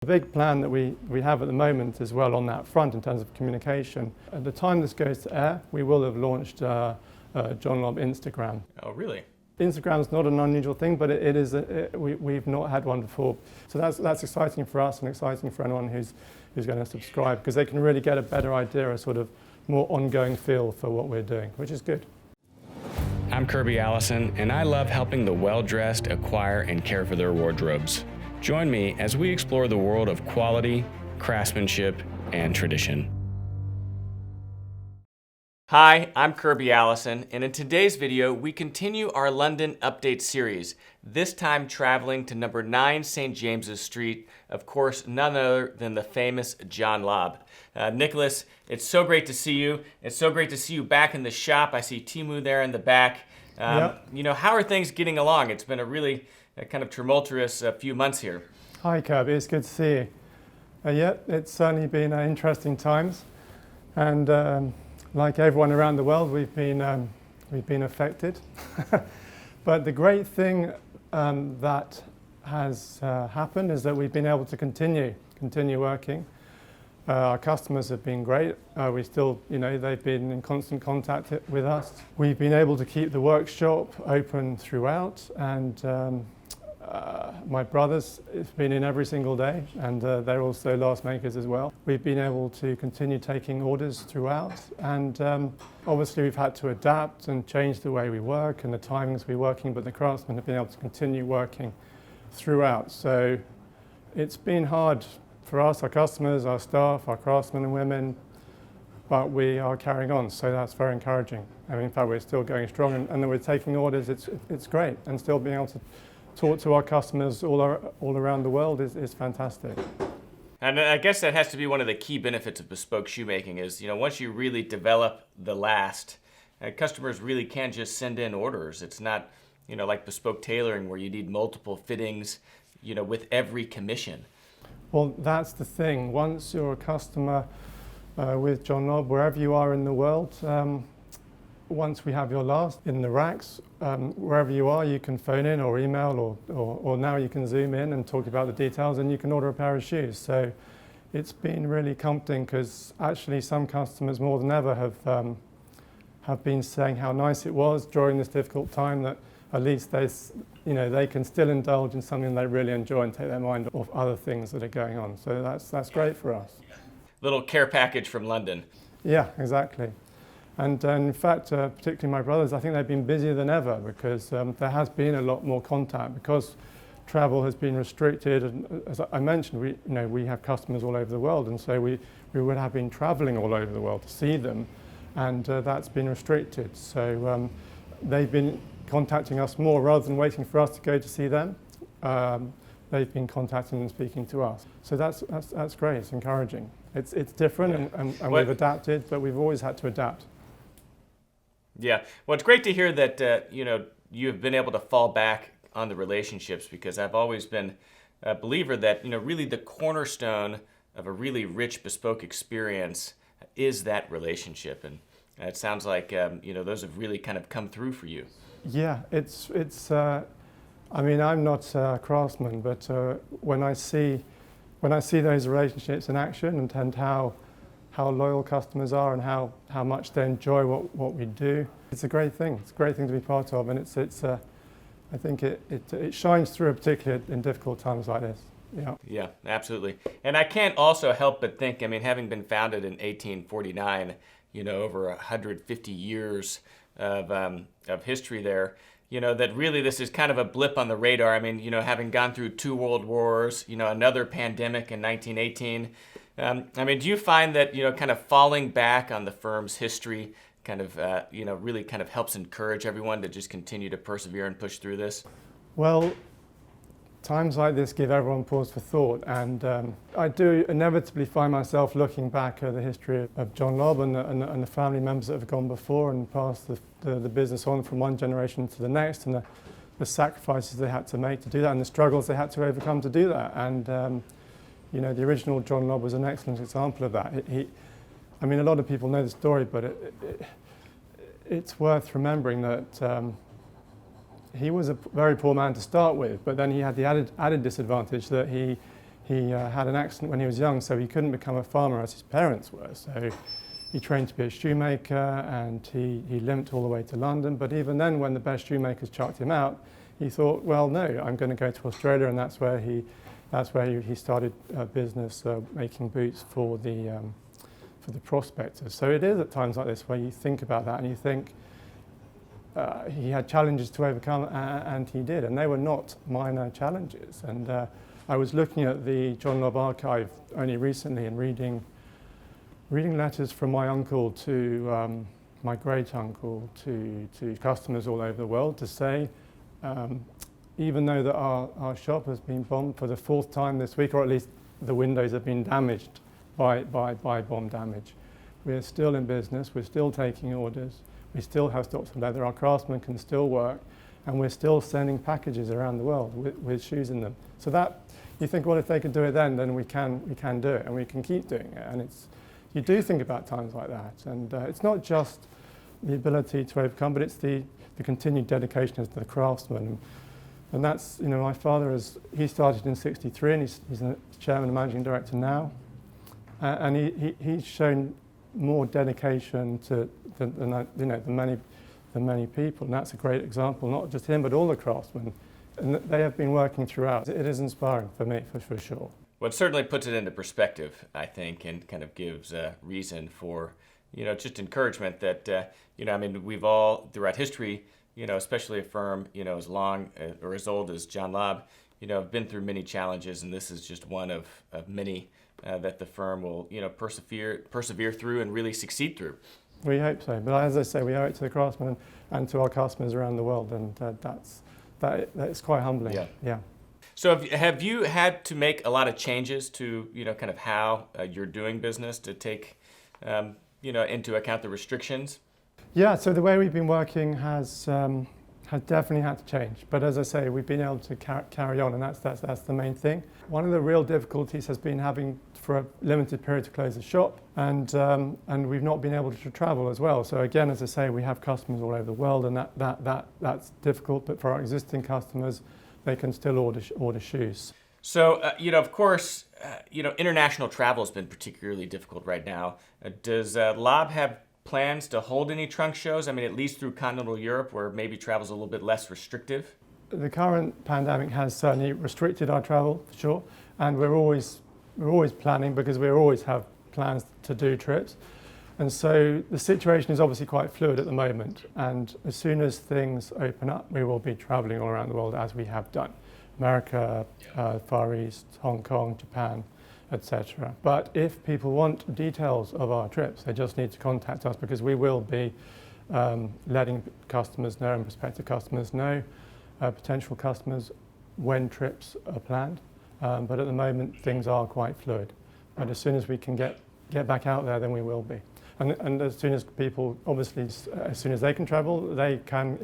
The big plan that we have at the moment as well on that front in terms of communication, at the time this goes to air, we will have launched John Lobb Instagram. Oh, really? Instagram's not an unusual thing, but we've not had one before. So that's exciting for us and exciting for anyone who's going to subscribe, because they can really get a better idea, a sort of more ongoing feel for what we're doing, which is good. I'm Kirby Allison, and I love helping the well-dressed acquire and care for their wardrobes. Join me as we explore the world of quality, craftsmanship, and tradition. Hi, I'm Kirby Allison, and in today's video, we continue our London Update series, this time traveling to number 9 St. James's Street, of course, none other than the famous John Lobb. Nicholas, it's so great to see you. It's so great to see you back in the shop. I see Timu there in the back. Yep. You know, how are things getting along? It's been a really kind of tumultuous few months here. Hi Kirby, it's good to see you. Yeah, it's certainly been interesting times, and like everyone around the world, we've been affected. But the great thing that has happened is that we've been able to continue working. Our customers have been great. We still, they've been in constant contact with us. We've been able to keep the workshop open throughout, and my brothers have been in every single day, and they're also last makers as well. We've been able to continue taking orders throughout, and obviously we've had to adapt and change the way we work and the timings we're working, but the craftsmen have been able to continue working throughout. So it's been hard for us, our customers, our staff, our craftsmen and women, but we are carrying on, so that's very encouraging. I mean, in fact, we're still going strong, and we're taking orders. It's great, and still being able to talk to our customers all around the world is fantastic. And I guess that has to be one of the key benefits of bespoke shoemaking is, once you really develop the last, customers really can just send in orders. It's not, like bespoke tailoring where you need multiple fittings, with every commission. Well, that's the thing. Once you're a customer with John Lobb, wherever you are in the world, once we have your last in the racks, wherever you are, you can phone in or email, or now you can zoom in and talk about the details, and you can order a pair of shoes. So it's been really comforting, because actually some customers more than ever have been saying how nice it was during this difficult time, that at least they can still indulge in something they really enjoy and take their mind off other things that are going on. So that's great for us. Little care package from London. Yeah, exactly. And in fact, particularly my brothers, I think they've been busier than ever, because there has been a lot more contact, because travel has been restricted. And as I mentioned, we have customers all over the world, and so we would have been traveling all over the world to see them, and that's been restricted. So they've been contacting us more rather than waiting for us to go to see them. They've been contacting and speaking to us. So that's great. It's encouraging. It's different, yeah. and we've adapted, but we've always had to adapt. Yeah, well, it's great to hear that you've been able to fall back on the relationships, because I've always been a believer that really the cornerstone of a really rich bespoke experience is that relationship, and it sounds like those have really kind of come through for you. Yeah, it's. I mean, I'm not a craftsman, but when I see those relationships in action, and how loyal customers are, and how much they enjoy what we do, it's a great thing. It's a great thing to be part of, and I think it shines through, particularly in difficult times like this. Yeah. Yeah, absolutely. And I can't also help but think, I mean, having been founded in 1849, over 150 years of history there, that really this is kind of a blip on the radar. I mean, having gone through 2 world wars, another pandemic in 1918. I mean, do you find that, kind of falling back on the firm's history kind of, really kind of helps encourage everyone to just continue to persevere and push through this? Well, times like this give everyone pause for thought, and I do inevitably find myself looking back at the history of John Lobb and the family members that have gone before and passed the business on from one generation to the next, and the sacrifices they had to make to do that, and the struggles they had to overcome to do that. And the original John Lobb was an excellent example of that. I mean, a lot of people know the story, but it's worth remembering that he was a very poor man to start with, but then he had the added disadvantage that he He had an accident when he was young, so he couldn't become a farmer as his parents were. So he trained to be a shoemaker, and he limped all the way to London. But even then, when the best shoemakers chucked him out, he thought, well, no, I'm going to go to Australia, and that's where he started a business making boots for the prospectors. So it is at times like this where you think about that and you think he had challenges to overcome, and he did, and they were not minor challenges. And I was looking at the John Lobb archive only recently and reading letters from my uncle to my great uncle to customers all over the world to say, even though that our shop has been bombed for the 4th time this week, or at least the windows have been damaged by bomb damage, we're still in business, we're still taking orders, we still have stocks of leather, our craftsmen can still work, and we're still sending packages around the world with shoes in them. So that, you think, well, if they could do it then we can do it, and we can keep doing it. And you do think about times like that, and it's not just the ability to overcome, but it's the continued dedication as the craftsman. And that's, my father he started in '63, and he's a chairman and managing director now, and he's shown more dedication to the many people, and that's a great example, not just him but all the craftsmen, and they have been working throughout. It is inspiring for me, for sure. Well, it certainly puts it into perspective, I think, and kind of gives reason for, just encouragement that, we've all, throughout history, especially a firm, as long or as old as John Lobb, have been through many challenges, and this is just one of many that the firm will, persevere through and really succeed through. We hope so, but as I say, we owe it to the craftsmen and to our customers around the world, and that's quite humbling. Yeah. So have you had to make a lot of changes to, kind of how you're doing business to take, into account the restrictions? Yeah, so the way we've been working has definitely had to change. But as I say, we've been able to carry on, and that's the main thing. One of the real difficulties has been having, for a limited period, to close the shop, and we've not been able to travel as well. So again, as I say, we have customers all over the world, and that's difficult. But for our existing customers, they can still order shoes. So, of course, international travel has been particularly difficult right now. Does Lobb have plans to hold any trunk shows? At least through continental Europe, where maybe travel's a little bit less restrictive? The current pandemic has certainly restricted our travel, for sure, and we're always planning, because we always have plans to do trips. And so the situation is obviously quite fluid at the moment, and as soon as things open up, we will be traveling all around the world as we have done. America, Far East, Hong Kong, Japan, etc. But if people want details of our trips, they just need to contact us, because we will be letting customers know and prospective customers know, potential customers, when trips are planned. But at the moment, things are quite fluid. But as soon as we can get back out there, then we will be. And as soon as people, obviously, as soon as they can travel, they can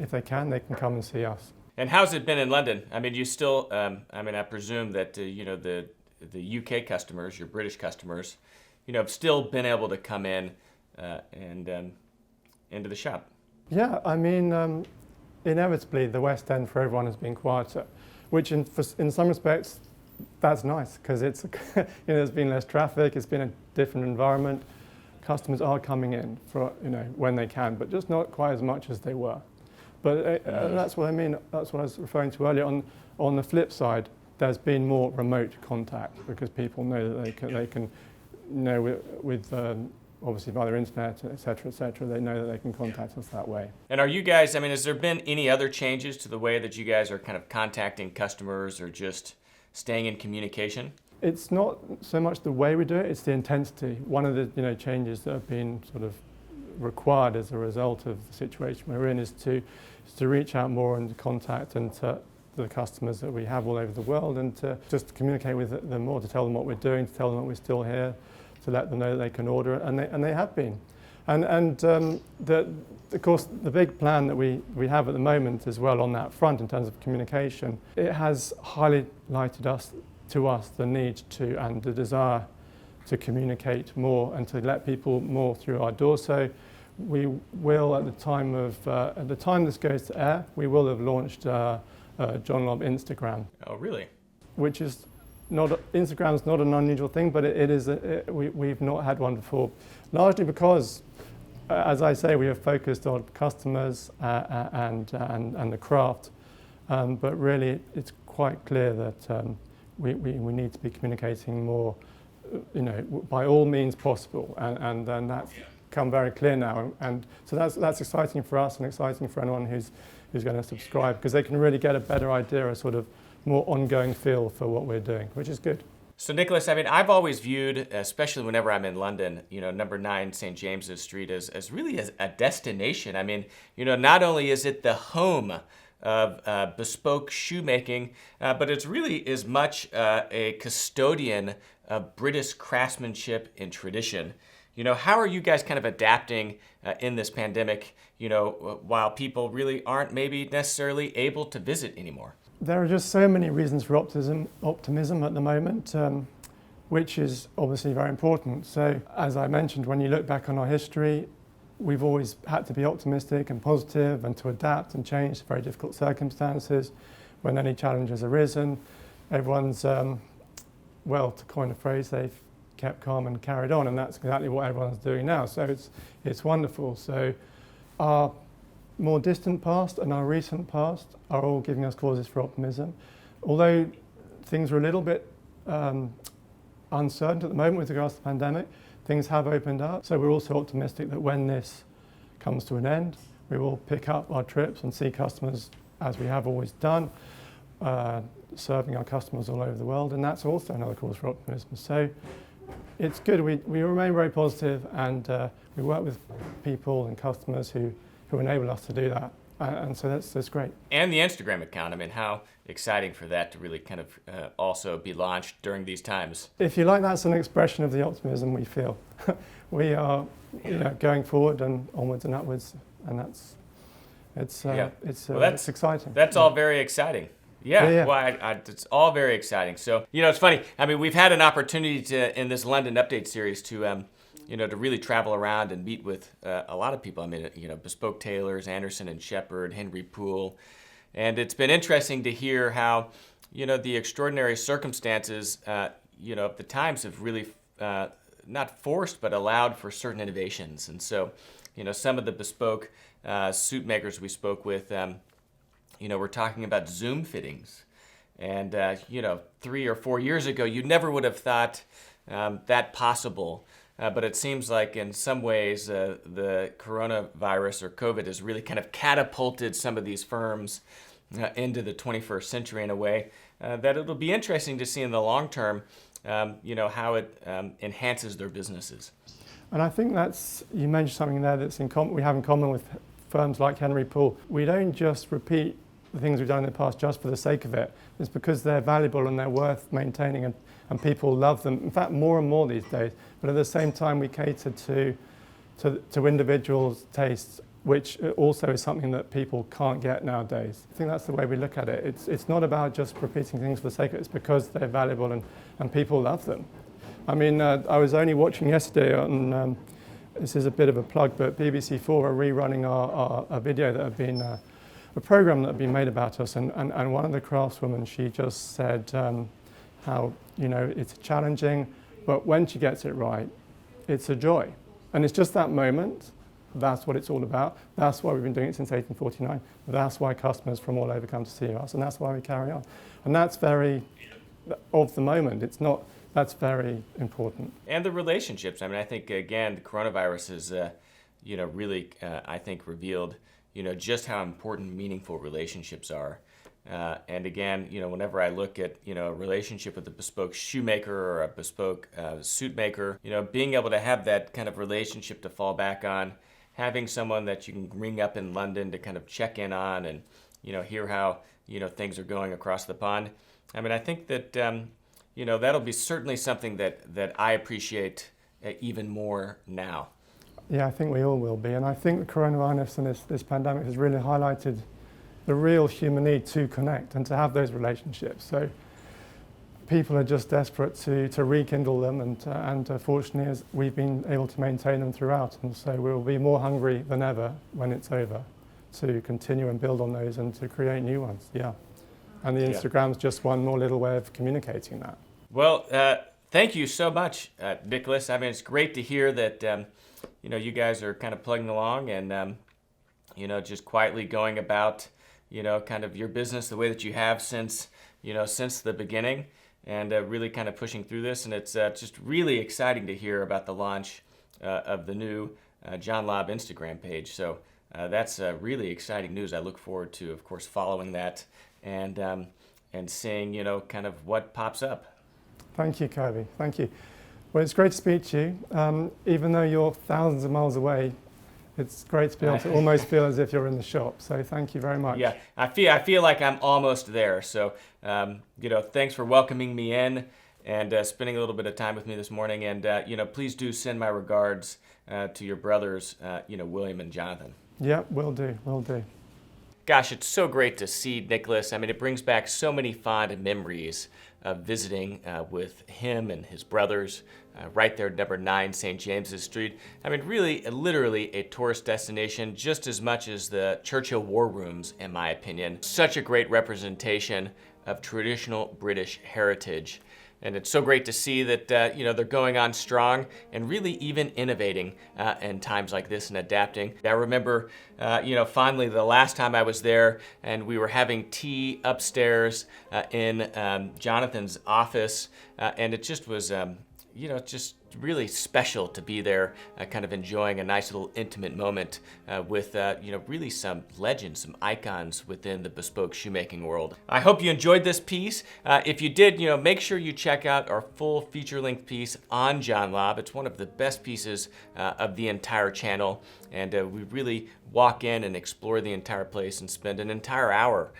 come and see us. And how's it been in London? You still, I presume that, the UK customers, your British customers, have still been able to come in and into the shop. Yeah, inevitably the West End for everyone has been quieter, which in some respects that's nice, because it's there's been less traffic, it's been a different environment. Customers are coming in for when they can, but just not quite as much as they were. But that's what I mean. That's what I was referring to earlier. On the flip side, there's been more remote contact, because people know that they can with obviously by their internet, etc., they know that they can contact us that way. And are you guys, has there been any other changes to the way that you guys are kind of contacting customers, or just staying in communication? It's not so much the way we do it, it's the intensity. One of the changes that have been sort of required as a result of the situation we're in is to reach out more and contact and to the customers that we have all over the world, and to just communicate with them more, to tell them what we're doing, to tell them that we're still here, to let them know that they can order it, and they have been. And of course, the big plan that we have at the moment as well on that front in terms of communication, it has highlighted to us the need to and the desire to communicate more and to let people more through our door. So we will, at the time this goes to air, we will have launched John Lobb Instagram. Oh, really? Which is Instagram's not an unusual thing, but we've not had one before, largely because, as I say, we have focused on customers and the craft, but really it's quite clear that we need to be communicating more, by all means possible, and that's become very clear now, and so that's exciting for us and exciting for anyone who's going to subscribe, because they can really get a better idea, a sort of more ongoing feel for what we're doing, which is good. So Nicholas, I mean, I've always viewed, especially whenever I'm in London, number 9 St. James's Street as really a destination. I mean, not only is it the home of bespoke shoemaking, but it's really as much a custodian of British craftsmanship and tradition. How are you guys kind of adapting in this pandemic, while people really aren't maybe necessarily able to visit anymore? There are just so many reasons for optimism at the moment, which is obviously very important. So, as I mentioned, when you look back on our history, we've always had to be optimistic and positive and to adapt and change to very difficult circumstances. When any challenge has arisen, everyone's, to coin a phrase, they've kept calm and carried on, and that's exactly what everyone's doing now. So it's wonderful. So our more distant past and our recent past are all giving us causes for optimism. Although things are a little bit uncertain at the moment with regards to the pandemic, things have opened up. So we're also optimistic that when this comes to an end, we will pick up our trips and see customers as we have always done, serving our customers all over the world, and that's also another cause for optimism. So it's good. We remain very positive, and we work with people and customers who enable us to do that. And so that's great. And the Instagram account, I mean, how exciting for that to really kind of also be launched during these times. If you like, that's an expression of the optimism we feel. We are going forward and onwards and upwards, and it's exciting. That's all very exciting. Yeah. Well, it's all very exciting. So, it's funny. I mean, we've had an opportunity to, in this London Update series, to really travel around and meet with a lot of people. I mean, bespoke tailors, Anderson and Shepherd, Henry Poole. And it's been interesting to hear how, the extraordinary circumstances, of the times have really not forced, but allowed for certain innovations. And so, some of the bespoke suit makers we spoke with, we're talking about Zoom fittings. And, 3 or 4 years ago, you never would have thought that possible. But it seems like in some ways the coronavirus or COVID has really kind of catapulted some of these firms into the 21st century in a way that it'll be interesting to see in the long term, how it enhances their businesses. And I think you mentioned something there that's we have in common with firms like Henry Poole. We don't just repeat the things we've done in the past just for the sake of it. It's because they're valuable and they're worth maintaining, and people love them. In fact, more and more these days. But at the same time, we cater to individuals' tastes, which also is something that people can't get nowadays. I think that's the way we look at it. It's not about just repeating things for the sake of it. It's because they're valuable and people love them. I mean, I was only watching yesterday on, this is a bit of a plug, but BBC4 are rerunning a video that had been, a program that had been made about us, and one of the craftswomen, she just said how, it's challenging, but when she gets it right, it's a joy. And it's just that moment. That's what it's all about. That's why we've been doing it since 1849. That's why customers from all over come to see us, and that's why we carry on. And that's very of the moment. That's very important. And the relationships. I mean, I think, again, the coronavirus has, really, I think, revealed, just how important meaningful relationships are. And again, whenever I look at, a relationship with a bespoke shoemaker or a bespoke suit maker, being able to have that kind of relationship to fall back on, having someone that you can ring up in London to kind of check in on and, hear how, things are going across the pond. I mean, I think that, that'll be certainly something that I appreciate even more now. Yeah, I think we all will be. And I think the coronavirus and this pandemic has really highlighted the real human need to connect and to have those relationships. So people are just desperate to rekindle them, and fortunately, as we've been able to maintain them throughout. And so we'll be more hungry than ever when it's over to continue and build on those and to create new ones. Yeah. And the Instagram's just one more little way of communicating that. Well, thank you so much, Nicholas. I mean, it's great to hear that, you guys are kind of plugging along and, just quietly going about, kind of your business the way that you have since the beginning, and really kind of pushing through this. And it's just really exciting to hear about the launch of the new John Lobb Instagram page. So that's really exciting news. I look forward to, of course, following that and seeing, kind of what pops up. Thank you, Kirby. Thank you. Well, it's great to speak to you. Even though you're thousands of miles away, it's great to be able to almost feel as if you're in the shop. So thank you very much. Yeah, I feel like I'm almost there. So, thanks for welcoming me in and spending a little bit of time with me this morning. And, please do send my regards to your brothers, William and Jonathan. Yeah, will do, will do. Gosh, it's so great to see Nicholas. I mean, it brings back so many fond memories of visiting with him and his brothers right there at number 9 St. James's Street. I mean, really, literally a tourist destination just as much as the Churchill War Rooms, in my opinion. Such a great representation of traditional British heritage. And it's so great to see that, they're going on strong and really even innovating in times like this and adapting. I remember, fondly the last time I was there and we were having tea upstairs in Jonathan's office, and it just was, just really special to be there, kind of enjoying a nice little intimate moment with, really some legends, some icons within the bespoke shoemaking world. I hope you enjoyed this piece. If you did, make sure you check out our full feature-length piece on John Lobb. It's one of the best pieces of the entire channel, and we really walk in and explore the entire place and spend an entire hour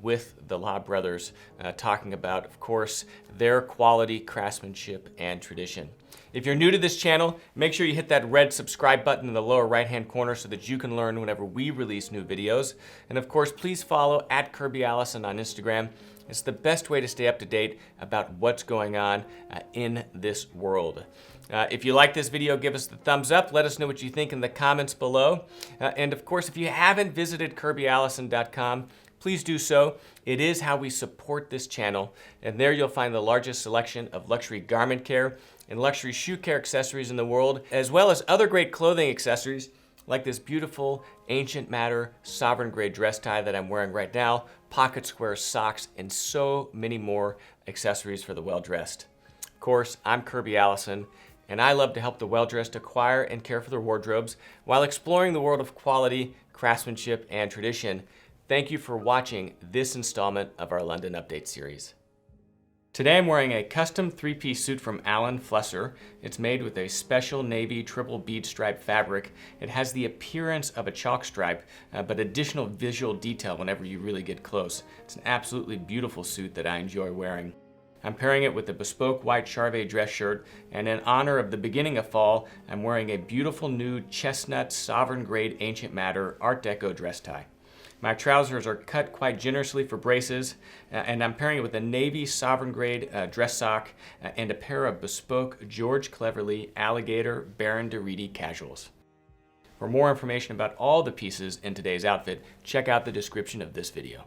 with the Lobb brothers talking about, of course, their quality, craftsmanship, and tradition. If you're new to this channel, make sure you hit that red subscribe button in the lower right-hand corner so that you can learn whenever we release new videos. And of course, please follow @Kirby Allison on Instagram. It's the best way to stay up to date about what's going on in this world. If you like this video, give us the thumbs up. Let us know what you think in the comments below. And of course, if you haven't visited KirbyAllison.com, please do so. It is how we support this channel, and there you'll find the largest selection of luxury garment care and luxury shoe care accessories in the world, as well as other great clothing accessories like this beautiful Ancient Matter sovereign grade dress tie that I'm wearing right now, pocket square socks, and so many more accessories for the well-dressed. Of course, I'm Kirby Allison, and I love to help the well-dressed acquire and care for their wardrobes while exploring the world of quality, craftsmanship, and tradition. Thank you for watching this installment of our London Update series. Today I'm wearing a custom 3-piece suit from Alan Flesser. It's made with a special navy triple bead stripe fabric. It has the appearance of a chalk stripe, but additional visual detail whenever you really get close. It's an absolutely beautiful suit that I enjoy wearing. I'm pairing it with a bespoke white Charvet dress shirt, and in honor of the beginning of fall, I'm wearing a beautiful new Chestnut sovereign grade Ancient Matter Art Deco dress tie. My trousers are cut quite generously for braces, and I'm pairing it with a navy sovereign grade dress sock and a pair of bespoke George Cleverly alligator Baron de Reedy casuals. For more information about all the pieces in today's outfit, check out the description of this video.